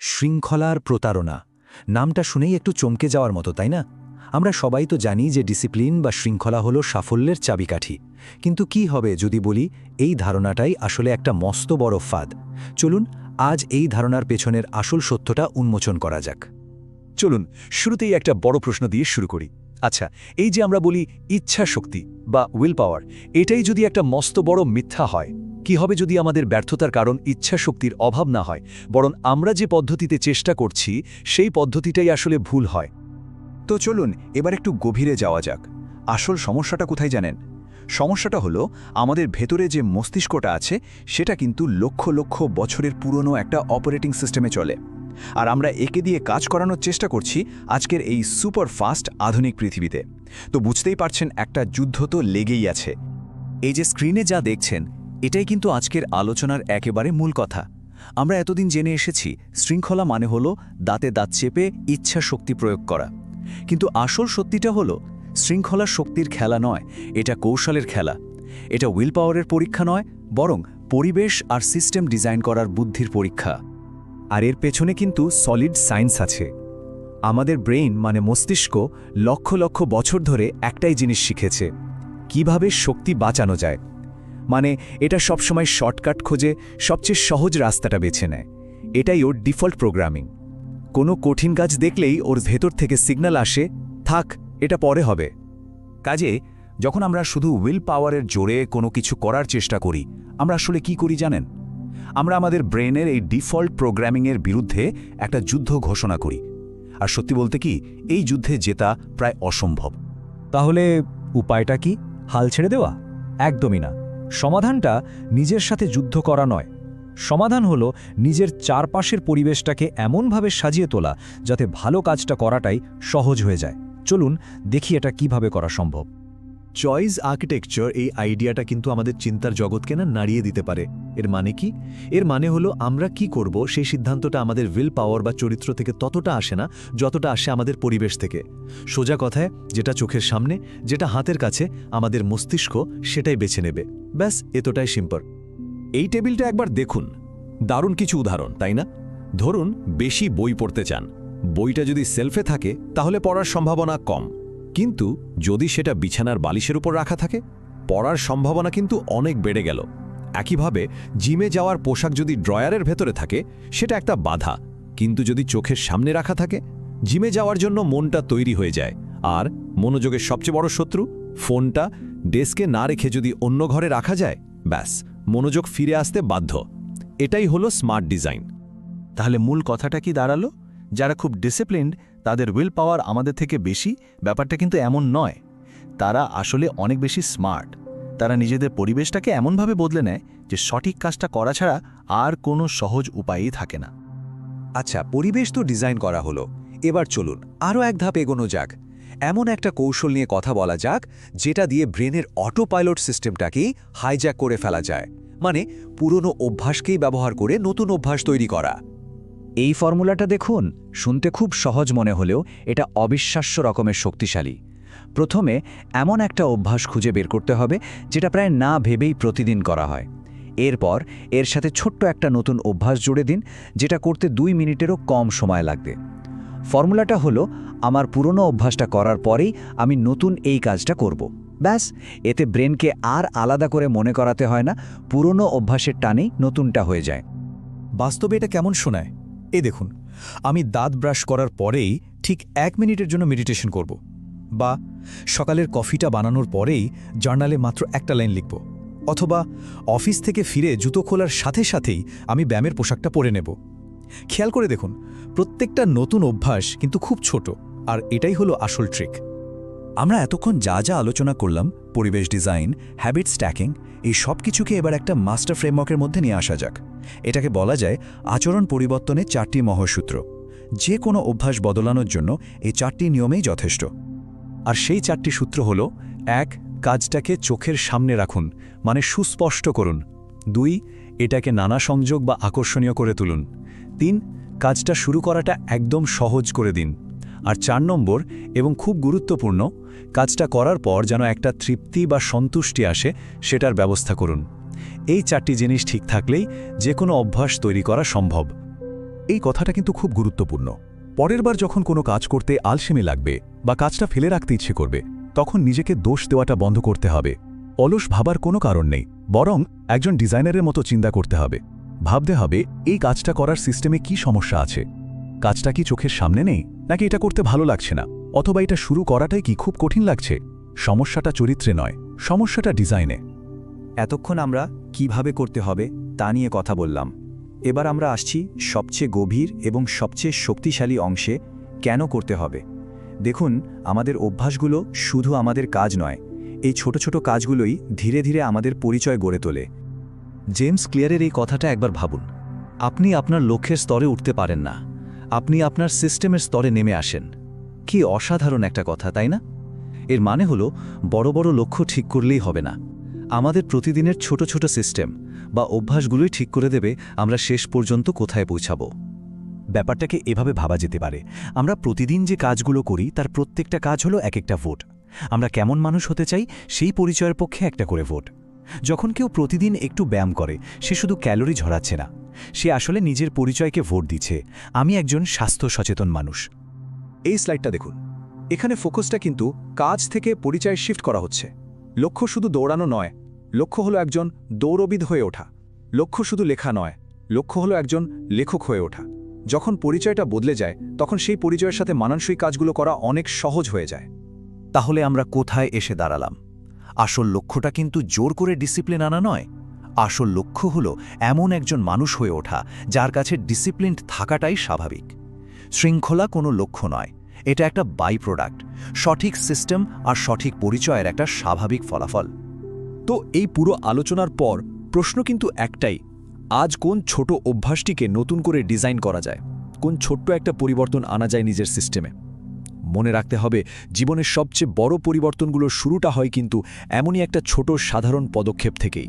শৃঙ্খলার প্রতারণা নামটা শুনেই একটু চমকে যাওয়ার মতো, তাই না? আমরা সবাই তো জানি যে ডিসিপ্লিন বা শৃঙ্খলা হলো সাফল্যের চাবিকাঠি। কিন্তু কি হবে যদি বলি এই ধারণাটাই আসলে একটা মস্ত বড় ফাঁদ? চলুন আজ এই ধারণার পেছনের আসল সত্যটা উন্মোচন করা যাক। চলুন শুরুতেই একটা বড় প্রশ্ন দিয়ে শুরু করি। আচ্ছা, এই যে আমরা বলি ইচ্ছা শক্তি বা উইল পাওয়ার, এটাই যদি একটা মস্ত বড় মিথ্যা হয়, কি হবে যদি আমাদের ব্যর্থতার কারণ ইচ্ছা শক্তির অভাব না হয়, বরং আমরা যে পদ্ধতিতে চেষ্টা করছি সেই পদ্ধতিটাই আসলে ভুল হয়? তো চলুন এবার একটু গভীরে যাওয়া যাক। আসল সমস্যাটা কোথায় জানেন? সমস্যাটা হলো আমাদের ভেতরে যে মস্তিষ্কটা আছে সেটা কিন্তু লক্ষ লক্ষ বছরের পুরনো একটা অপারেটিং সিস্টেমে চলে, আর আমরা একে দিয়ে কাজ করানোর চেষ্টা করছি আজকের এই সুপার ফাস্ট আধুনিক পৃথিবীতে। তো বুঝতেই পারছেন, একটা যুদ্ধ তো লেগেই আছে। এই যে স্ক্রিনে যা দেখছেন এটাই কিন্তু আজকের আলোচনার একেবারে মূল কথা। আমরা এতদিন জেনে এসেছি শৃঙ্খলা মানে হলো দাঁতে দাঁত চেপে ইচ্ছা শক্তি প্রয়োগ করা, কিন্তু আসল সত্যিটা হলো শৃঙ্খলা শক্তির খেলা নয়, এটা কৌশলের খেলা। এটা উইল পাওয়ারের পরীক্ষা নয়, বরং পরিবেশ আর সিস্টেম ডিজাইন করার বুদ্ধির পরীক্ষা। আর এর পেছনে কিন্তু সলিড সায়েন্স আছে। আমাদের ব্রেইন মানে মস্তিষ্ক লক্ষ লক্ষ বছর ধরে একটাই জিনিস শিখেছে, কিভাবে শক্তি বাঁচানো যায়। মানে এটা সবসময় শর্টকাট খোঁজে, সবচেয়ে সহজ রাস্তাটা বেছে নেয়। এটাই ওর ডিফল্ট প্রোগ্রামিং। কোনো কঠিন কাজ দেখলেই ওর ভেতর থেকে সিগন্যাল আসে, থাক, এটা পরে হবে। কাজে যখন আমরা শুধু উইল পাওয়ারের জোরে কোনো কিছু করার চেষ্টা করি, আমরা আসলে কি করি জানেন? আমরা আমাদের ব্রেনের এই ডিফল্ট প্রোগ্রামিংয়ের বিরুদ্ধে একটা যুদ্ধ ঘোষণা করি। আর সত্যি বলতে কি, এই যুদ্ধে জেতা প্রায় অসম্ভব। তাহলে উপায়টা কি? হাল ছেড়ে দেওয়া? একদমই না। সমাধানটা নিজের সাথে যুদ্ধ করা নয়। সমাধান হলো নিজের চারপাশের পরিবেশটাকে এমনভাবে সাজিয়ে তোলা যাতে ভালো কাজটা করাটাই সহজ হয়ে যায়। চলুন দেখি এটা কিভাবে করা সম্ভব। চয়েস আর্কিটেকচার এই আইডিয়াটা কিন্তু আমাদের চিন্তার জগৎকে না নাড়িয়ে দিতে পারে। এর মানে কি? এর মানে হলো আমরা কি করব সেই সিদ্ধান্তটা আমাদের উইল পাওয়ার বা চরিত্র থেকে ততটা আসে না যতটা আসে আমাদের পরিবেশ থেকে। সোজা কথায়, যেটা চোখের সামনে, যেটা হাতের কাছে, আমাদের মস্তিষ্ক সেটাই বেছে নেবে। ব্যাস, এতটাই সিম্পল। এই টেবিলটা একবার দেখুন, দারুণ কিছু উদাহরণ, তাই না? ধরুন বেশি বই পড়তে চান। বইটা যদি সেলফে থাকে তাহলে পড়ার সম্ভাবনা কম, কিন্তু যদি সেটা বিছানার বালিশের উপর রাখা থাকে, পড়ার সম্ভাবনা কিন্তু অনেক বেড়ে গেল। একইভাবে জিমে যাওয়ার পোশাক যদি ড্রয়ারের ভেতরে থাকে, সেটা একটা বাধা, কিন্তু যদি চোখের সামনে রাখা থাকে, জিমে যাওয়ার জন্য মনটা তৈরি হয়ে যায়। আর মনোযোগের সবচেয়ে বড় শত্রু ফোনটা ডেস্কে না রেখে যদি অন্য ঘরে রাখা যায়, ব্যাস, মনোযোগ ফিরে আসতে বাধ্য। এটাই হলো স্মার্ট ডিজাইন। তাহলে মূল কথাটা কি দাঁড়ালো? যারা খুব ডিসিপ্লিনড তাদের উইল পাওয়ার আমাদের থেকে বেশি, ব্যাপারটা কিন্তু এমন নয়। তারা আসলে অনেক বেশি স্মার্ট। তারা নিজেদের পরিবেশটাকে এমনভাবে বদলে নেয় যে সঠিক কাজটা করা ছাড়া আর কোনো সহজ উপায়ই থাকে না। আচ্ছা, পরিবেশ তো ডিজাইন করা হলো, এবার চলুন আরও এক ধাপ এগোনো যাক। এমন একটা কৌশল নিয়ে কথা বলা যাক যেটা দিয়ে ব্রেনের অটো পাইলট সিস্টেমটাকেই হাইজ্যাক করে ফেলা যায়, মানে পুরনো অভ্যাসকেই ব্যবহার করে নতুন অভ্যাস তৈরি করা। এই ফর্মুলাটা দেখুন, শুনতে খুব সহজ মনে হলেও এটা অবিশ্বাস্য রকমের শক্তিশালী। প্রথমে এমন একটা অভ্যাস খুঁজে বের করতে হবে যেটা প্রায় না ভেবেই প্রতিদিন করা হয়। এরপর এর সাথে ছোট্ট একটা নতুন অভ্যাস জুড়ে দিন, যেটা করতে 2 মিনিটেরও কম সময় লাগবে। ফর্মুলাটা হলো, আমার পুরনো অভ্যাসটা করার পরেই আমি নতুন এই কাজটা করব। ব্যাস, এতে ব্রেনকে আর আলাদা করে মনে করাতে হয় না, পুরনো অভ্যাসের টানেই নতুনটা হয়ে যায়। বাস্তবে এটা কেমন শোনায়? এই দেখুন, আমি দাঁত ব্রাশ করার পরেই ঠিক 1 মিনিটের জন্য মেডিটেশন করব, বা সকালের কফিটা বানানোর পরেই জার্নালে মাত্র একটা লাইন লিখব, অথবা অফিস থেকে ফিরে জুতো খোলার সাথে সাথেই আমি ব্যায়ামের পোশাকটা পরে নেব। খেয়াল করে দেখুন, প্রত্যেকটা নতুন অভ্যাস কিন্তু খুব ছোট, আর এটাই হলো আসল ট্রিক। আমরা এতক্ষণ যা যা আলোচনা করলাম, পরিবেশ ডিজাইন, হ্যাবিট স্ট্যাকিং, এই সব কিছুকে এবার একটা মাস্টার ফ্রেমওয়ার্কের মধ্যে নিয়ে আসা যাক। এটাকে বলা যায় আচরণ পরিবর্তনের 4টি মহাসূত্র। যে কোনো অভ্যাস বদলানোর জন্য এই 4টি নিয়মেই যথেষ্ট। আর সেই 4টি সূত্র হল: 1. কাজটাকে চোখের সামনে রাখুন, মানে সুস্পষ্ট করুন। 2. এটাকে নানা সংযোগ বা আকর্ষণীয় করে তুলুন। 3. কাজটা শুরু করাটা একদম সহজ করে দিন। আর 4 নম্বর, এবং খুব গুরুত্বপূর্ণ, কাজটা করার পর যেন একটা তৃপ্তি বা সন্তুষ্টি আসে, সেটার ব্যবস্থা করুন। এই 4টি জিনিস ঠিক থাকলেই যে কোনো অভ্যাস তৈরি করা সম্ভব। এই কথাটা কিন্তু খুব গুরুত্বপূর্ণ। পরের বার যখন কোনো কাজ করতে আলসেমি লাগবে বা কাজটা ফেলে রাখতে ইচ্ছে করবে, তখন নিজেকে দোষ দেওয়াটা বন্ধ করতে হবে। অলস ভাবার কোনো কারণ নেই, বরং একজন ডিজাইনারের মতো চিন্তা করতে হবে। ভাবতে হবে এই কাজটা করার সিস্টেমে কি সমস্যা আছে। কাজটা কি চোখের সামনে নেই, নাকি এটা করতে ভালো লাগছে না, অথবা এটা শুরু করাটাই কি খুব কঠিন লাগছে? সমস্যাটা চরিত্রে নয়, সমস্যাটা ডিজাইনে। এতক্ষণ আমরা কিভাবে করতে হবে তা নিয়ে কথা বললাম। এবার আমরা আসছি সবচেয়ে গভীর এবং সবচেয়ে শক্তিশালী অংশে, কেন করতে হবে। দেখুন, আমাদের অভ্যাসগুলো শুধু আমাদের কাজ নয়, এই ছোট ছোট কাজগুলোই ধীরে ধীরে আমাদের পরিচয় গড়ে তোলে। জেমস ক্লিয়ারের এই কথাটা একবার ভাবুন। আপনি আপনার লক্ষ্যের স্তরে উঠতে পারেন না, আপনি আপনার সিস্টেমের স্তরে নেমে আসেন। কি অসাধারণ একটা কথা, তাই না? এর মানে হলো বড় বড় লক্ষ্য ঠিক করলেই হবে না, আমাদের প্রতিদিনের ছোট ছোট সিস্টেম বা অভ্যাসগুলোই ঠিক করে দেবে আমরা শেষ পর্যন্ত কোথায় পৌঁছাবো। ব্যাপারটাকে এভাবে ভাবা যেতে পারে, আমরা প্রতিদিন যে কাজগুলো করি তার প্রত্যেকটা কাজ হলো এক একটা ভোট। আমরা কেমন মানুষ হতে চাই সেই পরিচয়ের পক্ষে একটা করে ভোট। যখন কেউ প্রতিদিন একটু ব্যায়াম করে, সে শুধু ক্যালোরি ঝরাচ্ছে না, সে আসলে নিজের পরিচয়কে ভোট দিচ্ছে, আমি একজন স্বাস্থ্য সচেতন মানুষ। এই স্লাইডটা দেখুন, এখানে ফোকাসটা কিন্তু কাজ থেকে পরিচয় শিফট করা হচ্ছে। লক্ষ্য শুধু দৌড়ানো নয়, লক্ষ্য হলো একজন দৌড়বিদ হয়ে ওঠা। লক্ষ্য শুধু লেখা নয়, লক্ষ্য হলো একজন লেখক হয়ে ওঠা। যখন পরিচয়টা বদলে যায়, তখন সেই পরিচয়ের সাথে মানানসই কাজগুলো করা অনেক সহজ হয়ে যায়। তাহলে আমরা কোথায় এসে দাঁড়ালাম? আসল লক্ষ্যটা কিন্তু জোর করে ডিসিপ্লিন আনা নয়, আসল লক্ষ্য হলো এমন একজন মানুষ হয়ে ওঠা যার কাছে ডিসিপ্লিন থাকাটাই স্বাভাবিক। শৃঙ্খলা কোনো লক্ষ্য নয়, এটা একটা বাই প্রোডাক্ট, সঠিক সিস্টেম আর সঠিক পরিচয়ের একটা স্বাভাবিক ফলাফল। তো এই পুরো আলোচনার পর প্রশ্ন কিন্তু একটাই, আজ কোন ছোট অভ্যাসটিকে নতুন করে ডিজাইন করা যায়, কোন ছোট্ট একটা পরিবর্তন আনা যায় নিজের সিস্টেমে? মনে রাখতে হবে, জীবনের সবচেয়ে বড় পরিবর্তনগুলোর শুরুটা হয় কিন্তু এমনই একটা ছোট সাধারণ পদক্ষেপ থেকেই।